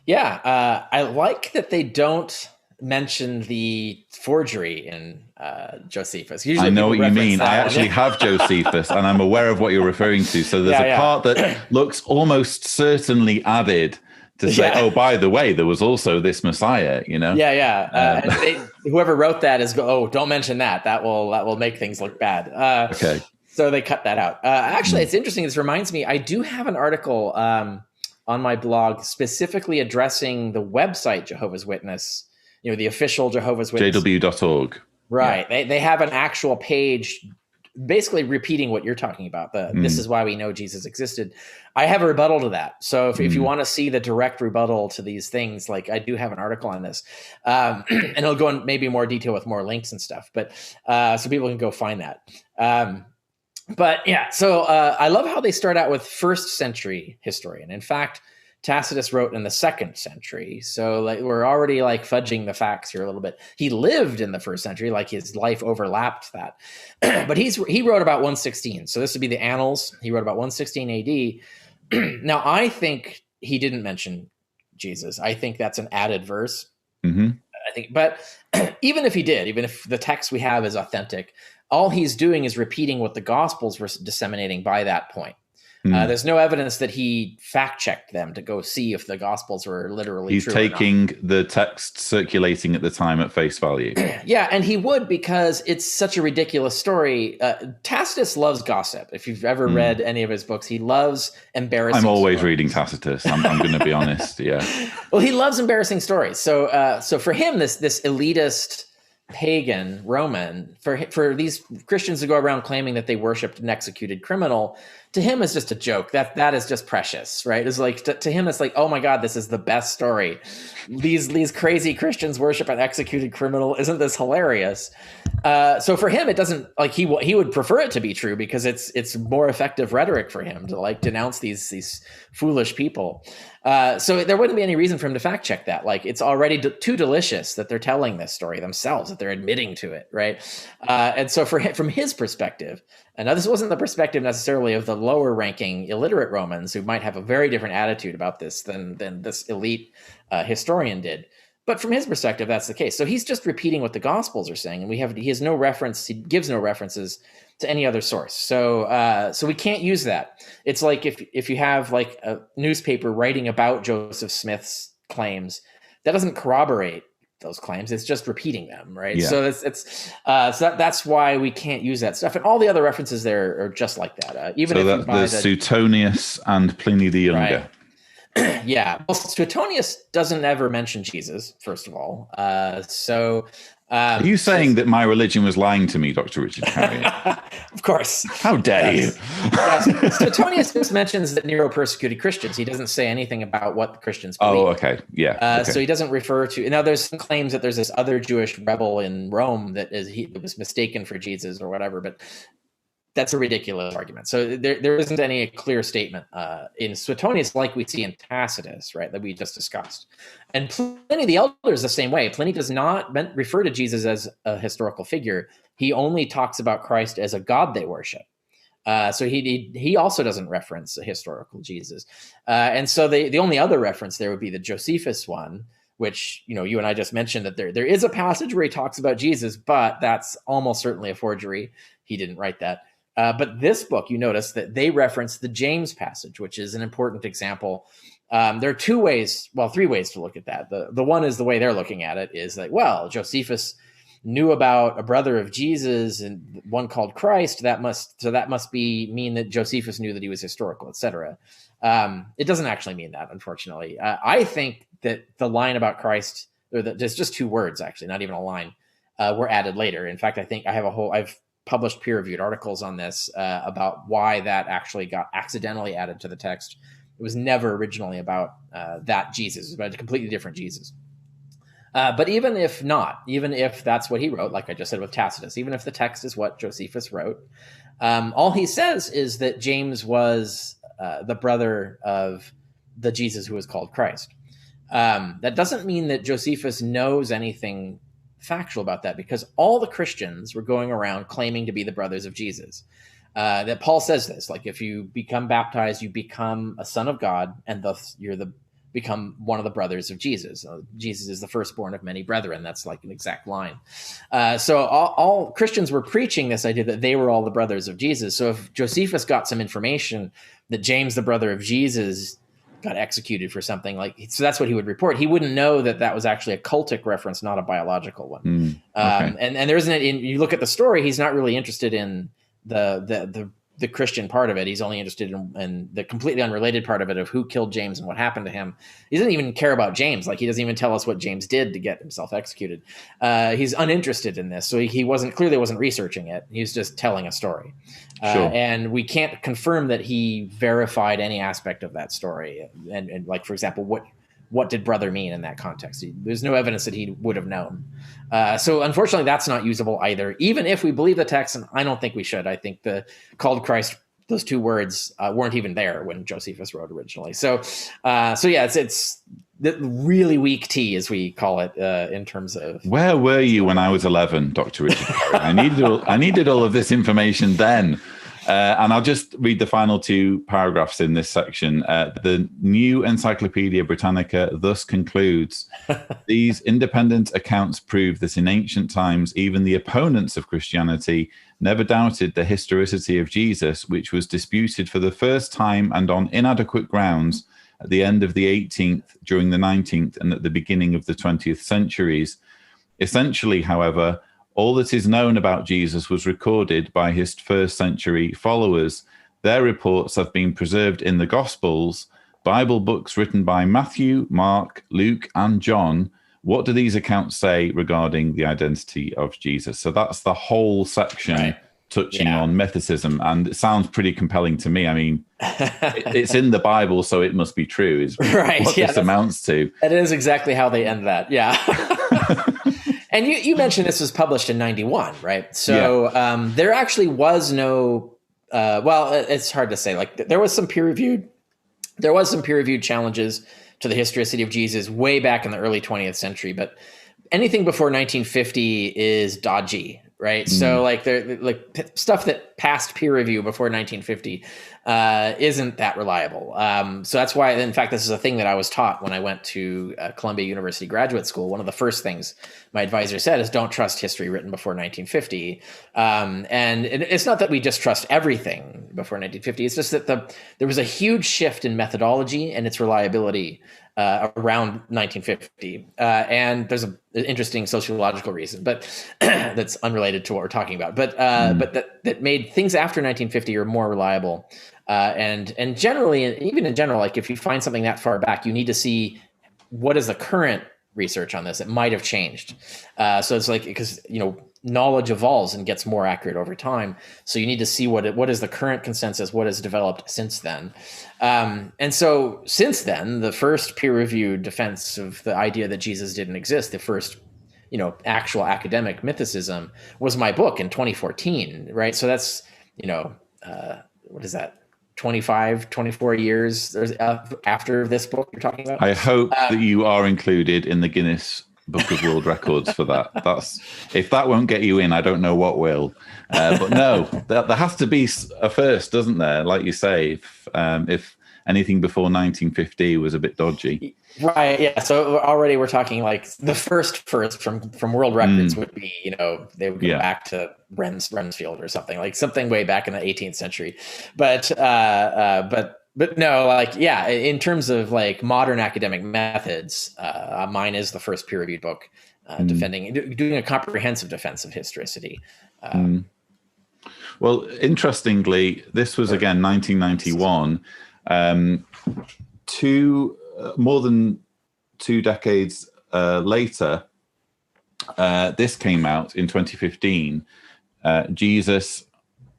Yeah, I like that they don't mention the forgery in Josephus. Usually I know what you mean. I actually have Josephus, and I'm aware of what you're referring to. So there's a part that looks almost certainly added to say, oh, by the way, there was also this Messiah, and whoever wrote that is, don't mention that. That will make things look bad. Okay. So they cut that out. Actually, it's interesting. This reminds me, I do have an article on my blog specifically addressing the website Jehovah's Witness, the official Jehovah's Witness. JW.org. Right. Yeah. They have an actual page basically repeating what you're talking about. This is why we know Jesus existed. I have a rebuttal to that. So if you want to see the direct rebuttal to these things, like I do have an article on this, and it'll go in maybe more detail with more links and stuff, but so people can go find that. But yeah, so I love how they start out with first century historian. In fact, Tacitus wrote in the 2nd century. So we're already fudging the facts here a little bit. He lived in the 1st century, his life overlapped that. But he wrote about 116. So this would be the Annals. He wrote about 116 AD. Now, I think he didn't mention Jesus. I think that's an added verse. Mm-hmm. But even if he did, even if the text we have is authentic, all he's doing is repeating what the Gospels were disseminating by that point. There's no evidence that he fact-checked them to go see if the Gospels were literally true. He's taking the text circulating at the time at face value. Yeah, and he would, because it's such a ridiculous story. Tacitus loves gossip. If you've ever read any of his books, he loves embarrassing I'm always stories. reading Tacitus. I'm going to be honest, yeah. Well, he loves embarrassing stories. So for him, this elitist pagan Roman, for these Christians to go around claiming that they worshipped an executed criminal, to him is just a joke. That is just precious, right? It's to him, it's oh my God, this is the best story. These crazy Christians worship an executed criminal. Isn't this hilarious? So for him, it doesn't he would prefer it to be true, because it's more effective rhetoric for him to denounce these foolish people. So there wouldn't be any reason for him to fact check that. It's already too delicious that they're telling this story themselves, that they're admitting to it, right? And so from his perspective, and now this wasn't the perspective necessarily of the lower ranking illiterate Romans, who might have a very different attitude about this than this elite historian did. But from his perspective, that's the case. So he's just repeating what the Gospels are saying, and he gives no references to any other source. So we can't use that. It's if you have a newspaper writing about Joseph Smith's claims, that doesn't corroborate those claims. It's just repeating them, right? Yeah. So that's why we can't use that stuff. And all the other references there are just like that. There's Suetonius and Pliny the Younger. Right. Yeah. Well, Suetonius doesn't ever mention Jesus, first of all. Are you saying that my religion was lying to me, Dr. Richard Carrier? Of course. How dare you? Yes. Suetonius just mentions that Nero persecuted Christians. He doesn't say anything about what the Christians believe. Oh, okay. Yeah. Okay. So he doesn't refer to... Now, there's some claims that there's this other Jewish rebel in Rome that was mistaken for Jesus or whatever, but that's a ridiculous argument. So there isn't any clear statement in Suetonius like we see in Tacitus, right, that we just discussed. And Pliny the Elder is the same way. Pliny does not refer to Jesus as a historical figure. He only talks about Christ as a God they worship. So he also doesn't reference a historical Jesus. And so the only other reference there would be the Josephus one, which, you and I just mentioned that there is a passage where he talks about Jesus, but that's almost certainly a forgery. He didn't write that. But this book, you notice that they reference the James passage, which is an important example. There are three ways to look at that. The one is the way they're looking at it is like, well, Josephus knew about a brother of Jesus and one called Christ. That must mean that Josephus knew that he was historical, etc. It doesn't actually mean that, unfortunately. I think that the line about Christ, there's just two words, actually, not even a line, were added later. In fact, I think I've published peer-reviewed articles on this about why that actually got accidentally added to the text. It was never originally about that Jesus. It was about a completely different Jesus. But even if that's what he wrote, like I just said with Tacitus, even if the text is what Josephus wrote, all he says is that James was the brother of the Jesus who was called Christ. That doesn't mean that Josephus knows anything factual about that, because all the Christians were going around claiming to be the brothers of Jesus. That Paul says this, like, if you become baptized, you become a son of God, and thus become one of the brothers of Jesus. Jesus is the firstborn of many brethren. That's like an exact line. So all Christians were preaching this idea that they were all the brothers of Jesus. So if Josephus got some information that James, the brother of Jesus, got executed for something, so that's what he would report. He wouldn't know that was actually a cultic reference, not a biological one. Okay. And there isn't, you look at the story, he's not really interested in the Christian part of it. He's only interested in the completely unrelated part of it, of who killed James and what happened to him. He doesn't even care about James. Like, he doesn't even tell us what James did to get himself executed. He's uninterested in this. So he wasn't researching it. He was just telling a story. Sure. And we can't confirm that he verified any aspect of that story. And like, for example, what did brother mean in that context? There's no evidence that he would have known. So unfortunately, that's not usable either, even if we believe the text, and I don't think we should. I think the called Christ, those two words weren't even there when Josephus wrote originally. So yeah, it's the really weak tea, as we call it, in terms of... Where were you when I was 11, Dr. Richard Perry? I needed all of this information then. And I'll just read the final two paragraphs in this section. The New Encyclopedia Britannica thus concludes, these independent accounts prove that in ancient times, even the opponents of Christianity never doubted the historicity of Jesus, which was disputed for the first time and on inadequate grounds at the end of the 18th, during the 19th, and at the beginning of the 20th centuries. Essentially, however, all that is known about Jesus was recorded by his first century followers. Their reports have been preserved in the Gospels, Bible books written by Matthew, Mark, Luke, and John. What do these accounts say regarding the identity of Jesus? So that's the whole section, right, touching on Mythicism, and it sounds pretty compelling to me. I mean, it's in the Bible, so it must be true, is right, what this amounts to. That is exactly how they end that, yeah. And you mentioned this was published in 91, right? So there actually was no, it's hard to say. Like, there was some peer-reviewed challenges to the historicity of Jesus way back in the early 20th century, but anything before 1950 is dodgy, right? So like stuff that passed peer review before 1950 isn't that reliable. So that's why, in fact, this is a thing that I was taught when I went to Columbia University Graduate School. One of the first things my advisor said is, don't trust history written before 1950. And it's not that we distrust everything before 1950. It's just that there was a huge shift in methodology and its reliability around 1950. And there's an interesting sociological reason, but that's unrelated to what we're talking about. But that made things after 1950 are more reliable. And generally, even in general, like, if you find something that far back, you need to see what is the current research on this. It might have changed. So it's like, because, knowledge evolves and gets more accurate over time. So you need to see what is the current consensus, what has developed since then. And so since then, the first peer-reviewed defense of the idea that Jesus didn't exist, the first, actual academic mythicism, was my book in 2014, right? So that's, what is that? 25, 24 years after this book you're talking about. I hope that you are included in the Guinness Book of World Records for that. If that won't get you in, I don't know what will. But no, there has to be a first, doesn't there? Like you say, if anything before 1950 was a bit dodgy. Right. Yeah. So already we're talking like the first from world records would be, they would go back to Rensfield or something way back in the 18th century. But no, like, yeah, in terms of like modern academic methods, mine is the first peer-reviewed book doing a comprehensive defense of historicity. Well, interestingly, this was again 1991. More than 2 decades later, this came out in 2015. Jesus,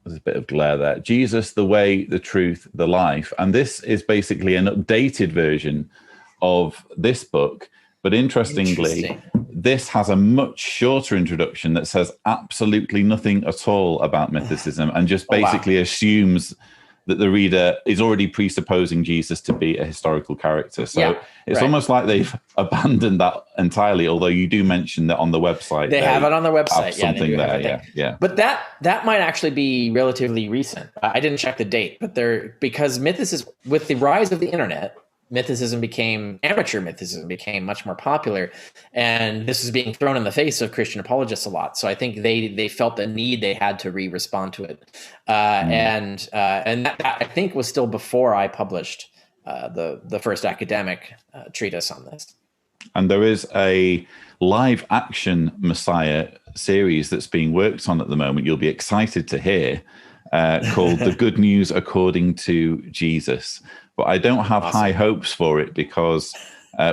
there's a bit of glare there. Jesus, the Way, the Truth, the Life. And this is basically an updated version of this book. But interestingly, this has a much shorter introduction that says absolutely nothing at all about mythicism and just basically assumes that the reader is already presupposing Jesus to be a historical character. So it's almost like they've abandoned that entirely, although you do mention that on the website. They have it on their website. Something there, yeah. But that might actually be relatively recent. I didn't check the date, but because mythicism, with the rise of the internet, amateur mythicism became much more popular, and this is being thrown in the face of Christian apologists a lot. So I think they felt the need they had to respond to it, and that I think was still before I published the first academic treatise on this. And there is a live action Messiah series that's being worked on at the moment. You'll be excited to hear, called "The Good News According to Jesus." But I don't have high hopes for it because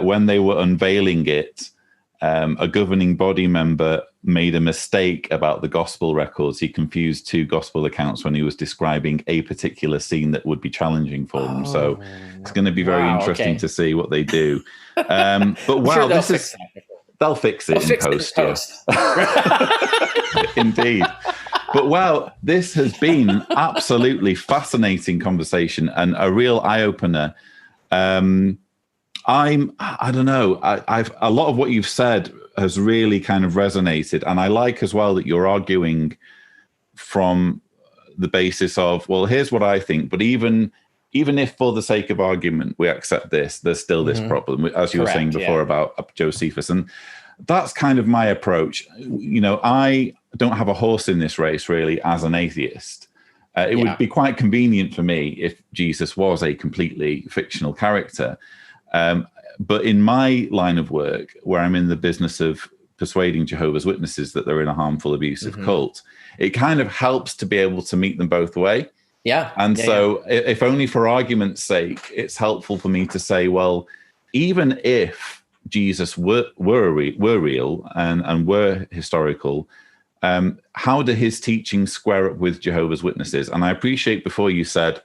when they were unveiling it, a governing body member made a mistake about the gospel records. He confused 2 gospel accounts when he was describing a particular scene that would be challenging for them. So it's going to be very interesting to see what they do. But wow, they'll fix it in post. Indeed. But wow, this has been an absolutely fascinating conversation and a real eye-opener. I don't know. I've a lot of what you've said has really kind of resonated, and I like as well that you're arguing from the basis of, well, here's what I think, but even if for the sake of argument we accept this, there's still this problem, as you were saying before about Josephus, and that's kind of my approach. I don't have a horse in this race really as an atheist. It would be quite convenient for me if Jesus was a completely fictional character. But in my line of work, where I'm in the business of persuading Jehovah's Witnesses that they're in a harmful, abusive cult, it kind of helps to be able to meet them both way. Yeah. And if only for argument's sake, it's helpful for me to say, well, even if Jesus were real and were historical, how do his teachings square up with Jehovah's Witnesses? And I appreciate before you said,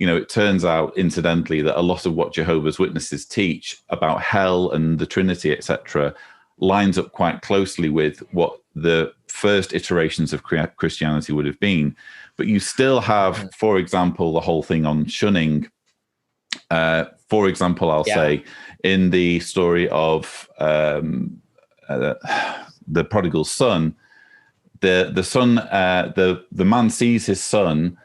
it turns out incidentally that a lot of what Jehovah's Witnesses teach about hell and the Trinity, etc., lines up quite closely with what the first iterations of Christianity would have been. But you still have, for example, the whole thing on shunning. For example, I'll say in the story of the prodigal son, the son, the man sees his son,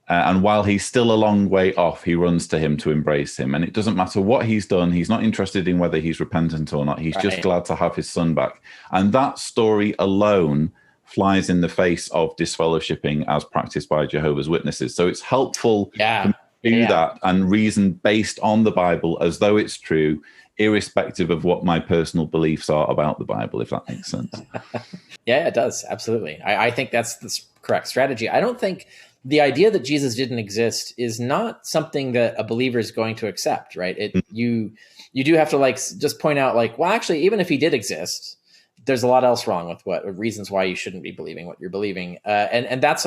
and while he's still a long way off, he runs to him to embrace him. And it doesn't matter what he's done. He's not interested in whether he's repentant or not. He's just glad to have his son back. And that story alone flies in the face of disfellowshipping as practiced by Jehovah's Witnesses. So it's helpful to do that and reason based on the Bible as though it's true, irrespective of what my personal beliefs are about the Bible, if that makes sense. Yeah, it does. Absolutely. I think that's the correct strategy. I don't think the idea that Jesus didn't exist is not something that a believer is going to accept, right? You do have to just point out well, actually, even if he did exist, there's a lot else wrong with reasons why you shouldn't be believing what you're believing. And that's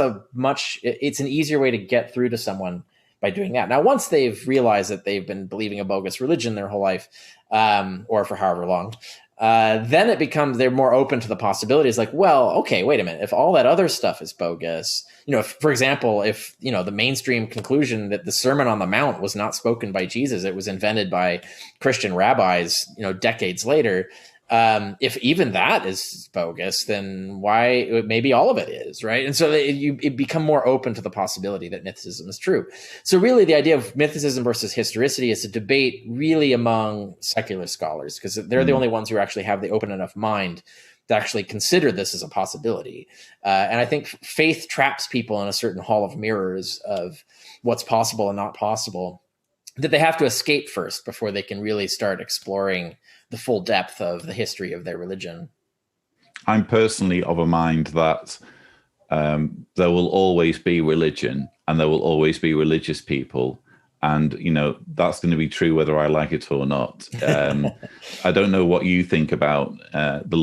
it's an easier way to get through to someone by doing that. Now, once they've realized that they've been believing a bogus religion their whole life, or for however long, then they're more open to the possibilities. Like, well, okay, wait a minute. If all that other stuff is bogus, for example, if the mainstream conclusion that the Sermon on the Mount was not spoken by Jesus, it was invented by Christian rabbis, decades later. If even that is bogus, then maybe all of it is, right? And so you become more open to the possibility that mythicism is true. So really the idea of mythicism versus historicity is a debate really among secular scholars, because they're the only ones who actually have the open enough mind to actually consider this as a possibility. And I think faith traps people in a certain hall of mirrors of what's possible and not possible, that they have to escape first before they can really start exploring the full depth of the history of their religion. I'm personally of a mind that there will always be religion and there will always be religious people. And, that's going to be true whether I like it or not. I don't know what you think about the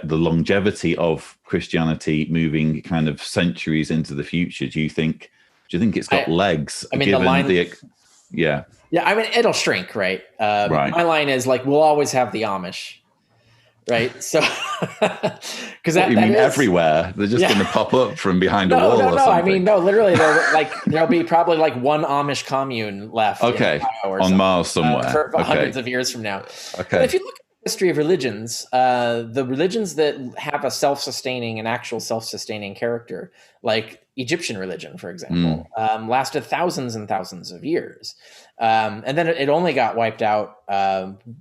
longevity of Christianity moving kind of centuries into the future. Do you think it's got legs? I mean, the line... Yeah. Yeah, I mean, it'll shrink, right? Right. My line is like, we'll always have the Amish, right? So, because you mean everywhere? They're just going to pop up from behind a wall or something? I mean, no, literally, there'll be probably like one Amish commune left. Okay, on Mars somewhere. For hundreds of years from now. Okay. But if you look at the history of religions, the religions that have a self-sustaining and actual self-sustaining character, like Egyptian religion, for example, lasted thousands and thousands of years. And then it only got wiped out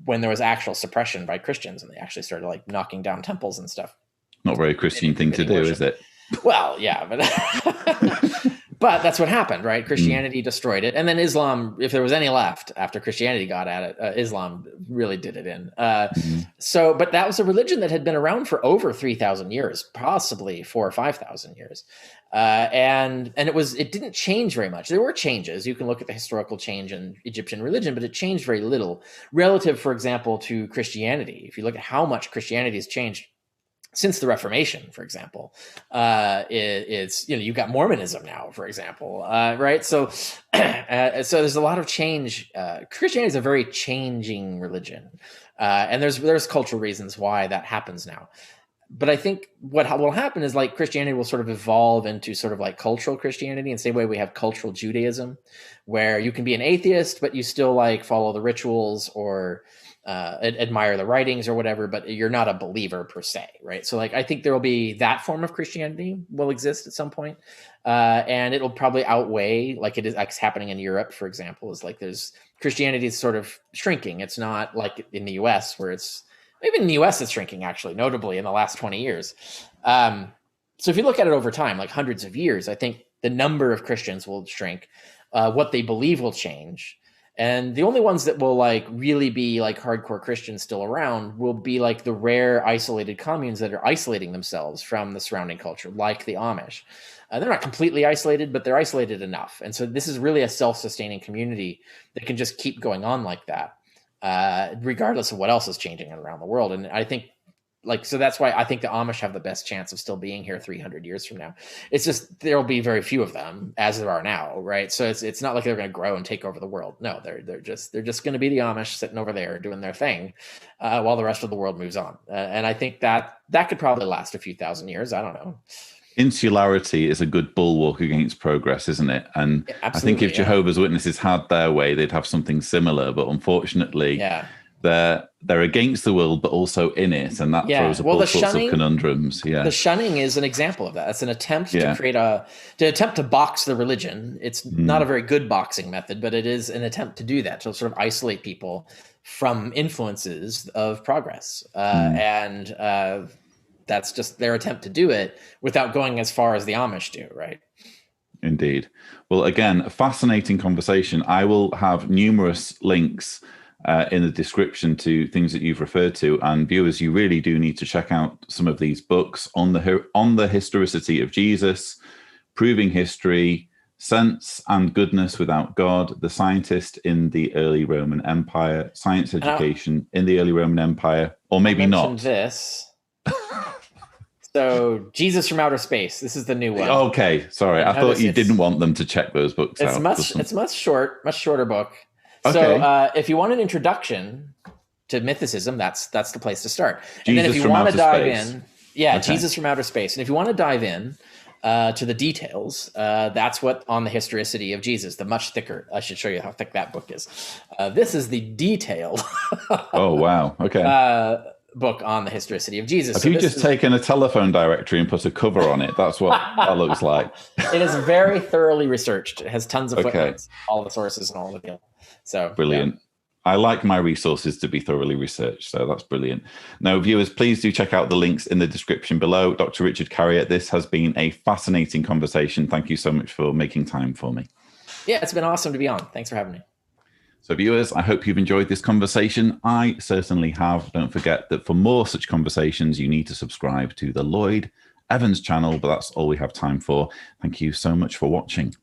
when there was actual suppression by Christians, and they actually started like knocking down temples and stuff. Not very Christian thing to do, is it? Well, yeah, but but that's what happened, right? Christianity destroyed it, and then Islam, if there was any left after Christianity got at it, Islam really did it in. So, but that was a religion that had been around for over 3,000 years, possibly 4,000 or 5,000 years. And it didn't change very much. There were changes. You can look at the historical change in Egyptian religion, but it changed very little relative, for example, to Christianity. If you look at how much Christianity has changed since the Reformation, for example, it's you've got Mormonism now, for example, right? So, so there's a lot of change. Christianity is a very changing religion, and there's cultural reasons why that happens now. But I think what will happen is like Christianity will sort of evolve into sort of like cultural Christianity, and same way we have cultural Judaism, where you can be an atheist, but you still like follow the rituals or admire the writings or whatever, but you're not a believer per se, right? So like I think there will be that form of Christianity will exist at some point, and it'll probably outweigh, like it is like happening in Europe, for example, is like there's Christianity is sort of shrinking. It's not like in the US where it's maybe in the US it's shrinking actually, notably in the last 20 years. So if you look at it over time, like hundreds of years, I think the number of Christians will shrink, what they believe will change. And the only ones that will like really be like hardcore Christians still around will be like the rare isolated communes that are isolating themselves from the surrounding culture, like the Amish. They're not completely isolated, but they're isolated enough. And so this is really a self-sustaining community that can just keep going on like that, regardless of what else is changing around the world. And I think so that's why I think the Amish have the best chance of still being here 300 years from now. It's just there'll be very few of them, as there are now, right? So it's not like they're going to grow and take over the world. No, they're just going to be the Amish sitting over there doing their thing, while the rest of the world moves on. And I think that could probably last a few thousand years. I don't know. Insularity is a good bulwark against progress, isn't it? And I think if Jehovah's Witnesses had their way, they'd have something similar. But unfortunately, they're against the world, but also in it, and that throws up all sorts of conundrums. Yeah, the shunning is an example of that. It's an attempt to create to box the religion. It's not a very good boxing method, but it is an attempt to do that, to sort of isolate people from influences of progress, and that's just their attempt to do it without going as far as the Amish do, right? Indeed. Well, again, a fascinating conversation. I will have numerous links in the description to things that you've referred to, and viewers, you really do need to check out some of these books on the historicity of Jesus, Proving History, Sense and Goodness Without God, The Scientist in the Early Roman Empire, Science Education in the Early Roman Empire, or maybe not. This. So Jesus from Outer Space. This is the new one. Okay, sorry. I thought you didn't want them to check those books out. It's much shorter book. Okay. So if you want an introduction to mythicism, that's the place to start. Jesus and then if you from want to outer dive space. in, Jesus from outer space. And if you want to dive in to the details, that's what on the Historicity of Jesus, the much thicker. I should show you how thick that book is. This is the detailed. Oh wow! Okay. Book on the Historicity of Jesus. Have you just taken a telephone directory and put a cover on it? That's what that looks like. It is very thoroughly researched. It has tons of footnotes, all the sources and all the deal. So brilliant. Yeah. I like my resources to be thoroughly researched, so that's brilliant. Now, viewers, please do check out the links in the description below. Dr. Richard Carrier, this has been a fascinating conversation. Thank you so much for making time for me. Yeah, it's been awesome to be on. Thanks for having me. So viewers, I hope you've enjoyed this conversation. I certainly have. Don't forget that for more such conversations, you need to subscribe to the Lloyd Evans channel, but that's all we have time for. Thank you so much for watching.